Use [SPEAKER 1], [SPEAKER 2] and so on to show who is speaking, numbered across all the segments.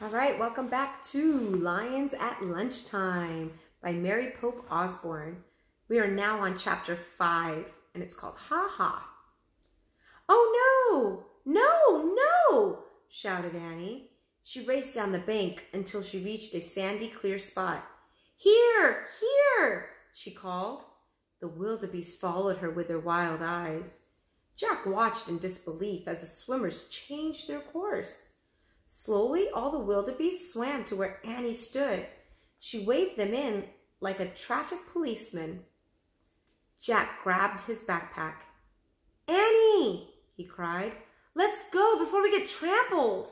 [SPEAKER 1] All right, welcome back to Lions at Lunchtime by Mary Pope Osborne. We are now on chapter 5, and it's called Ha Ha. Oh no, no, no, shouted Annie. She raced down the bank until she reached a sandy, clear spot. Here, here, she called. The wildebeest followed her with their wild eyes. Jack watched in disbelief as the swimmers changed their course. Slowly, all the wildebeest swam to where Annie stood. She waved them in like a traffic policeman. Jack grabbed his backpack. Annie, he cried, let's go before we get trampled.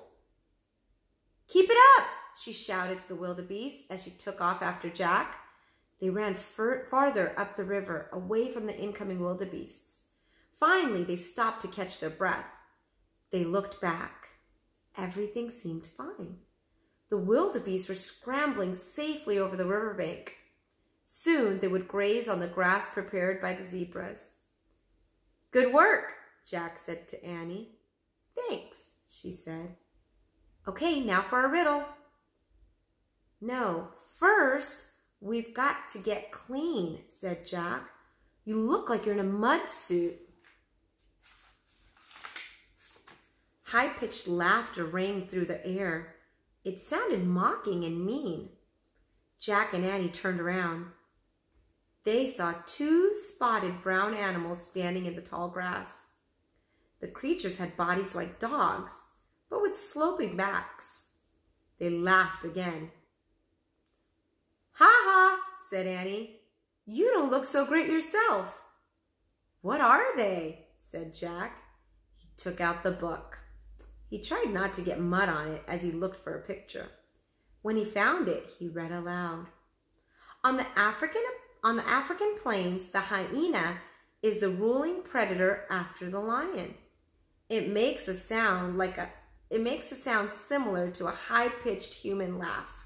[SPEAKER 1] Keep it up, she shouted to the wildebeest as she took off after Jack. They ran farther up the river, away from the incoming wildebeests. Finally, they stopped to catch their breath. They looked back. Everything seemed fine. The wildebeest were scrambling safely over the riverbank. Soon they would graze on the grass prepared by the zebras. Good work, Jack said to Annie. Thanks, she said. Okay, now for our riddle. No, first we've got to get clean, said Jack. You look like you're in a mud suit. High-pitched laughter rang through the air. It sounded mocking and mean. Jack and Annie turned around. They saw two spotted brown animals standing in the tall grass. The creatures had bodies like dogs, but with sloping backs. They laughed again. Ha ha, said Annie. You don't look so great yourself. What are they? Said Jack. He took out the book. He tried not to get mud on it as he looked for a picture. When he found it, he read aloud. On the African plains, the hyena is the ruling predator after the lion. It makes a sound similar to a high-pitched human laugh.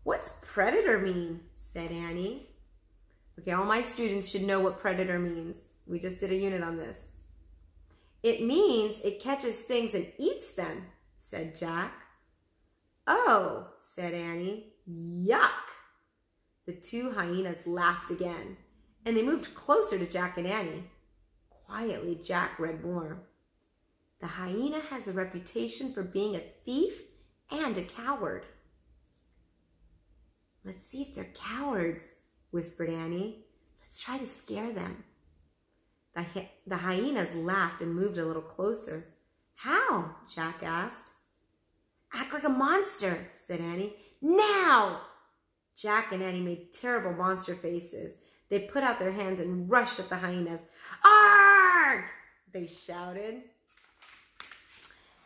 [SPEAKER 1] What's predator mean? Said Annie. Okay, all my students should know what predator means. We just did a unit on this. It means it catches things and eats them, said Jack. Oh, said Annie. Yuck! The two hyenas laughed again, and they moved closer to Jack and Annie. Quietly, Jack read more. The hyena has a reputation for being a thief and a coward. Let's see if they're cowards, whispered Annie. Let's try to scare them. The hyenas laughed and moved a little closer. How? Jack asked. Act like a monster, said Annie. Now! Jack and Annie made terrible monster faces. They put out their hands and rushed at the hyenas. Arrgh! They shouted.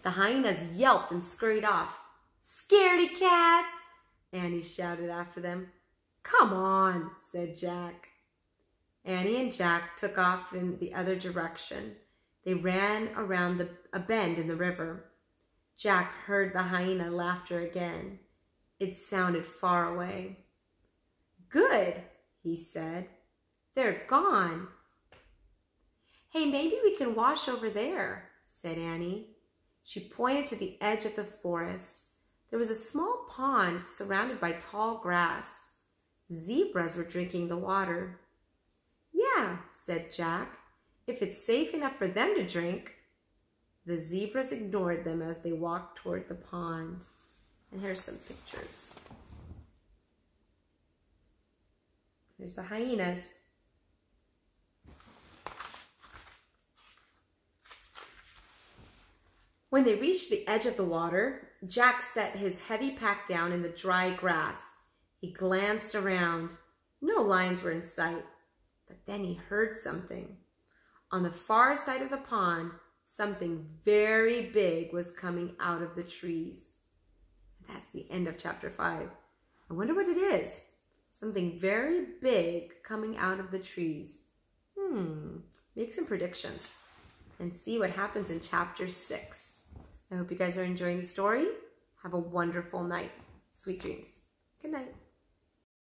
[SPEAKER 1] The hyenas yelped and scurried off. Scaredy cats! Annie shouted after them. Come on, said Jack. Annie and Jack took off in the other direction. They ran around a bend in the river. Jack heard the hyena laughter again. It sounded far away. Good, he said. They're gone. Hey, maybe we can wash over there, said Annie. She pointed to the edge of the forest. There was a small pond surrounded by tall grass. Zebras were drinking the water. Yeah, said Jack, if it's safe enough for them to drink. The zebras ignored them as they walked toward the pond. And here's some pictures. There's the hyenas. When they reached the edge of the water, Jack set his heavy pack down in the dry grass. He glanced around. No lions were in sight. But then he heard something. On the far side of the pond, something very big was coming out of the trees. That's the end of chapter 5. I wonder what it is. Something very big coming out of the trees. Make some predictions and see what happens in chapter 6. I hope you guys are enjoying the story. Have a wonderful night. Sweet dreams. Good night.